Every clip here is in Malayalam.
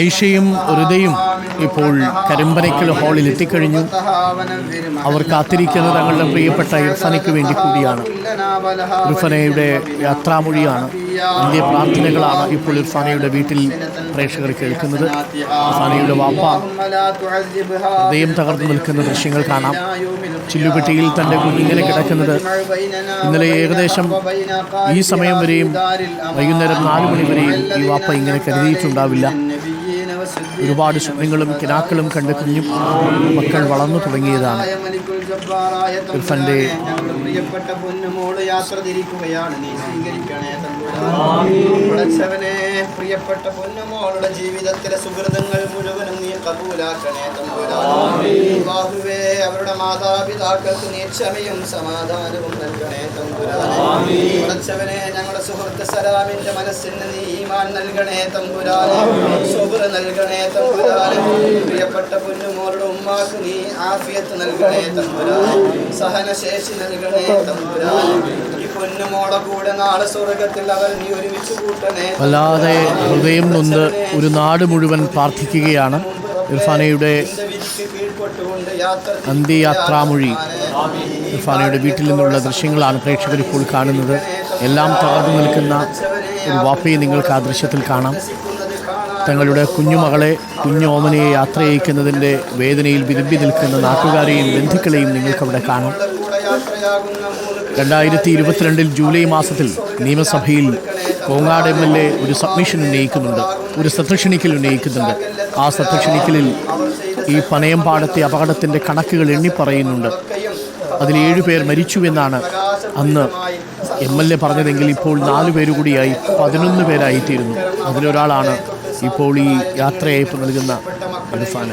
ഐഷയും ഹൃദയും ഇപ്പോൾ കരിമ്പനയ്ക്കൽ ഹാളിൽ എത്തിക്കഴിഞ്ഞു. അവർ കാത്തിരിക്കുന്നത് തങ്ങളുടെ പ്രിയപ്പെട്ട ഇർഫാനയ്ക്ക് വേണ്ടി കൂടിയാണ്. ഇർഫാനയുടെ യാത്രാമൊഴിയാണ്, ഇന്ത്യ പ്രാർത്ഥനകളാണ് ഇപ്പോൾ ഇർഫാനയുടെ വീട്ടിൽ പ്രേക്ഷകർ കേൾക്കുന്നത്. ഇർഫാനയുടെ വാപ്പ ഹൃദയം തകർന്നു നിൽക്കുന്ന ദൃശ്യങ്ങൾ കാണാം. ചില്ലുപെട്ടിയിൽ തൻ്റെ കുഞ്ഞിങ്ങനെ കിടക്കുന്നത് ഇന്നലെ ഏകദേശം ഈ സമയം വരെയും വൈകുന്നേരം 4 മണി വരെയും ഈ വാപ്പ ഇങ്ങനെ കരുതിയിട്ടുണ്ടാവില്ല. ഒരുപാട് സ്വപ്നങ്ങളും കിനാക്കളും കണ്ട് കുഞ്ഞു മക്കൾ വളർന്നു തുടങ്ങിയതാണ്. ഇർഫാന്റെ പ്രിയപ്പെട്ട പൊന്നുമോള് യാത്ര തിരിക്കുകയാണ്. നീ സ്വീകരിക്കണേ പ്രിയപ്പെട്ട പൊന്നുമോളുടെ ജീവിതത്തിലെ സുഹൃതങ്ങൾ മുഴുവനും നീ കബൂലാക്കണേ തമ്പുരാനേ. അവരുടെ മാതാപിതാക്കൾക്ക് നീ ക്ഷമയും സമാധാനവും നൽകണേ തമ്പുരാനേ. ഞങ്ങളുടെ സുഹൃത്ത് സലാമിന്റെ മനസ്സിന് നീ ഈമാൻ നൽകണേ തമ്പുരാനേ, സുബ്ർ നൽകണേ തമ്പുരാനേ. പ്രിയപ്പെട്ട പൊന്നുമോളുടെ ഉമ്മാക്ക് നീ ആഫിയത്ത് നൽകണേ തമ്പുരാനേ, സഹനശേഷി നൽകണേ തമ്പുരാനേ. ഈ പൊന്നുമോളെ കൂടെ നാളെ സ്വർഗത്തിൽ അവർ നീ ഒരുമിച്ച് കൂട്ടണേ. വല്ലാതെ ഹൃദയം നൊന്ന് ഒരു നാട് മുഴുവൻ പ്രാർത്ഥിക്കുകയാണ്. ഇർഫാനയുടെ അന്ത്യയാത്രാമൊഴി, ഇർഫാനയുടെ വീട്ടിൽ നിന്നുള്ള ദൃശ്യങ്ങളാണ് പ്രേക്ഷകർ ഇപ്പോൾ കാണുന്നത്. എല്ലാം തകർന്നു നിൽക്കുന്ന ഒരു വാപ്പയെ നിങ്ങൾക്ക് ആ ദൃശ്യത്തിൽ കാണാം. തങ്ങളുടെ കുഞ്ഞുമകളെ, കുഞ്ഞോമനയെ യാത്ര അയക്കുന്നതിൻ്റെ വേദനയിൽ വിരുമ്പി നിൽക്കുന്ന നാട്ടുകാരെയും ബന്ധുക്കളെയും നിങ്ങൾക്കവിടെ കാണാം. 2022 ജൂലൈ മാസത്തിൽ നിയമസഭയിൽ കോങ്ങാട് MLA ഒരു സബ്മിഷൻ ഉന്നയിക്കുന്നുണ്ട്, ഒരു സത്യക്ഷണിക്കൽ ഉന്നയിക്കുന്നുണ്ട്. ആ സത്യക്ഷണിക്കലിൽ ഈ പനയംപാടത്തെ അപകടത്തിൻ്റെ കണക്കുകൾ എണ്ണിപ്പറയുന്നുണ്ട്. അതിൽ 7 പേർ മരിച്ചുവെന്നാണ് അന്ന് MLA പറഞ്ഞതെങ്കിൽ ഇപ്പോൾ 4 പേര് കൂടിയായി 11 പേരായിത്തീരുന്നു. അതിലൊരാളാണ് ഇപ്പോൾ ഈ യാത്രയയപ്പ് നൽകുന്ന ഇർഫാന.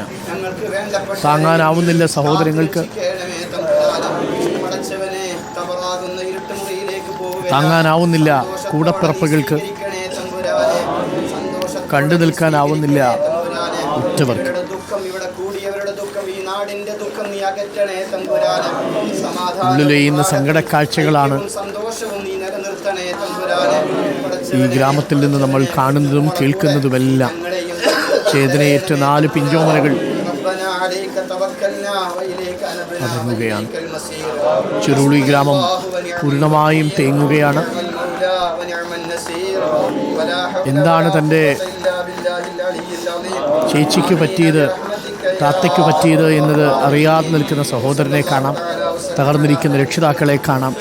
താങ്ങാനാവുന്നില്ല സഹോദരങ്ങൾക്ക്, താങ്ങാനാവുന്നില്ല കൂടപ്പിറപ്പുകൾക്ക്, കണ്ടു നിൽക്കാനാവുന്നില്ല ഉറ്റവർക്ക്. ഉള്ളിലെയ്യുന്ന സങ്കടക്കാഴ്ചകളാണ് ഈ ഗ്രാമത്തിൽ നിന്ന് നമ്മൾ കാണുന്നതും കേൾക്കുന്നതുമെല്ലാം. ചേതനയേറ്റ 4 പിഞ്ചോമനകൾ അടങ്ങുകയാണ്. ചെറുളി ഗ്രാമം പൂർണ്ണമായും തേങ്ങുകയാണ്. എന്താണ് തൻ്റെ ചേച്ചിക്ക് പറ്റിയത്, താത്തയ്ക്ക് പറ്റിയത് എന്നത് അറിയാതെ നിൽക്കുന്ന സഹോദരനെ കാണാം. തകർന്നിരിക്കുന്ന രക്ഷിതാക്കളെ കാണാം.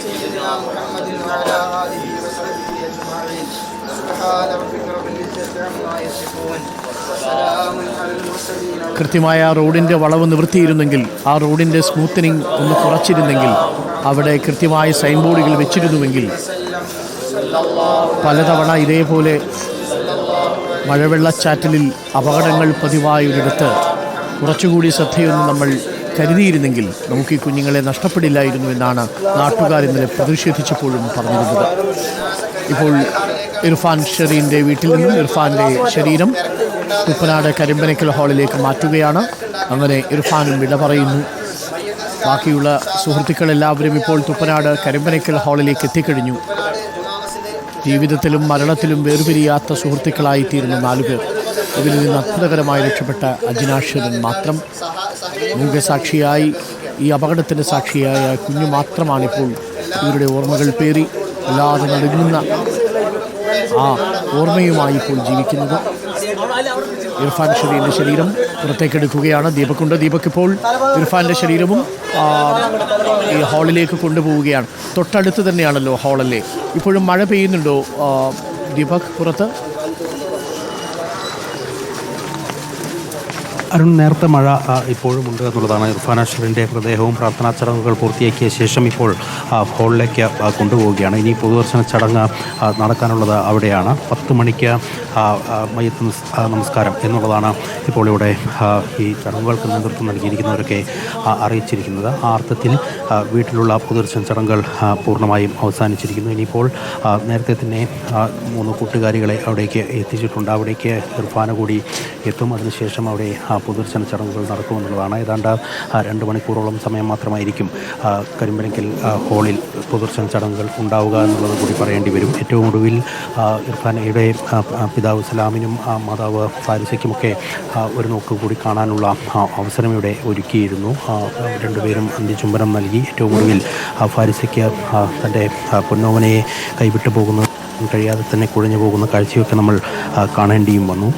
കൃത്യമായ റോഡിൻ്റെ വളവ് നിവൃത്തിയിരുന്നെങ്കിൽ, ആ റോഡിൻ്റെ സ്മൂത്തനിങ് ഒന്ന് കുറച്ചിരുന്നെങ്കിൽ, അവിടെ കൃത്യമായ സൈൻ ബോർഡുകൾ വെച്ചിരുന്നുവെങ്കിൽ, പലതവണ ഇതേപോലെ മഴവെള്ളച്ചാറ്റലിൽ അപകടങ്ങൾ പതിവായൊരിടത്ത് കുറച്ചുകൂടി ശ്രദ്ധയൊന്നും നമ്മൾ കരുതിയിരുന്നെങ്കിൽ നമുക്ക് ഈ കുഞ്ഞുങ്ങളെ നഷ്ടപ്പെടില്ലായിരുന്നു എന്നാണ് നാട്ടുകാർ ഇന്നലെ പ്രതിഷേധിച്ചപ്പോഴും പറഞ്ഞിരുന്നത്. ഇപ്പോൾ ഇർഫാൻ ഷെറീൻ്റെ വീട്ടിൽ നിന്നും ഇർഫാൻ്റെ ശരീരം തുപ്പനാട് കരിമ്പനയ്ക്കൽ ഹാളിലേക്ക് മാറ്റുകയാണ്. അങ്ങനെ ഇർഫാനും വിട പറയുന്നു. ബാക്കിയുള്ള സുഹൃത്തുക്കളെല്ലാവരും ഇപ്പോൾ തുപ്പനാട് കരിമ്പനയ്ക്കൽ ഹാളിലേക്ക് എത്തിക്കഴിഞ്ഞു. ജീവിതത്തിലും മരണത്തിലും വേർപിരിയാത്ത സുഹൃത്തുക്കളായിത്തീരുന്ന 4 പേർ. ഇതിൽ നിന്ന് അത്ഭുതകരമായി രക്ഷപ്പെട്ട അജിനാശ്വരൻ മാത്രം. മൂകസാക്ഷിയായി, ഈ അപകടത്തിൻ്റെ സാക്ഷിയായ കുഞ്ഞു മാത്രമാണിപ്പോൾ ഇവരുടെ ഓർമ്മകൾ പേറി അല്ലാതെ നടുങ്ങുന്ന ആ ഓർമ്മയുമായി ഇപ്പോൾ ജീവിക്കുന്നത്. ഇർഫാൻ ഷെറീൻ്റെ ശരീരം പുറത്തേക്കെടുക്കുകയാണ്. ദീപക്കുണ്ട്. ദീപക് ഇപ്പോൾ ഇർഫാൻ്റെ ശരീരവും ഈ ഹാളിലേക്ക് കൊണ്ടുപോവുകയാണ്. തൊട്ടടുത്ത് തന്നെയാണല്ലോ ഹാളല്ലേ. ഇപ്പോഴും മഴ പെയ്യുന്നുണ്ടോ ദീപക് പുറത്ത്? അരുൺ, നേരത്തെ മഴ ഇപ്പോഴും ഉണ്ട് എന്നുള്ളതാണ്. ഇർഫാൻ അഷ്റഫിൻ്റെ മൃതദേഹവും പ്രാർത്ഥനാ ചടങ്ങുകൾ പൂർത്തിയാക്കിയ ശേഷം ഇപ്പോൾ ഹാളിലേക്ക് കൊണ്ടുപോവുകയാണ്. ഇനി പൊതുദർശന ചടങ്ങ് നടക്കാനുള്ളത് അവിടെയാണ്. 10 മണിക്ക് മയ്യത്ത് നമസ്കാരം എന്നുള്ളതാണ് ഇപ്പോൾ ഇവിടെ ഈ ചടങ്ങുകൾക്ക് നേതൃത്വം നൽകിയിരിക്കുന്നവരൊക്കെ അറിയിച്ചിരിക്കുന്നത്. ആ അർത്ഥത്തിൽ വീട്ടിലുള്ള പൊതുദർശന ചടങ്ങുകൾ പൂർണ്ണമായും അവസാനിച്ചിരിക്കുന്നു. ഇനിയിപ്പോൾ നേരത്തെ തന്നെ 3 കൂട്ടുകാരികളെ അവിടേക്ക് എത്തിച്ചിട്ടുണ്ട്. അവിടേക്ക് ഇർഫാന കൂടി എത്തും. അതിനുശേഷം അവിടെ പൊതുദർശന ചടങ്ങുകൾ നടക്കുമെന്നുള്ളതാണ്. ഏതാണ്ട് 2 മണിക്കൂറോളം സമയം മാത്രമായിരിക്കും കരിമ്പനയ്ക്കൽ ഹാളിൽ പൊതുദർശന ചടങ്ങുകൾ ഉണ്ടാവുക എന്നുള്ളത് കൂടി പറയേണ്ടി വരും. ഏറ്റവും ഒടുവിൽ ഇർഫാനയുടെ പിതാവ് സലാമിനും മാതാവ് ഫാരിസയ്ക്കുമൊക്കെ ഒരു നോക്ക് കൂടി കാണാനുള്ള അവസരം ഇവിടെ ഒരുക്കിയിരുന്നു. രണ്ടുപേരും അന്ത്യചുംബനം നൽകി. ഏറ്റവും ഒടുവിൽ ഫാരിസയ്ക്ക് തൻ്റെ പൊന്നോമനയെ കൈവിട്ടു പോകുന്ന കഴിയാതെ തന്നെ കുഴഞ്ഞു പോകുന്ന കാഴ്ചയൊക്കെ നമ്മൾ കാണേണ്ടിയും വന്നു.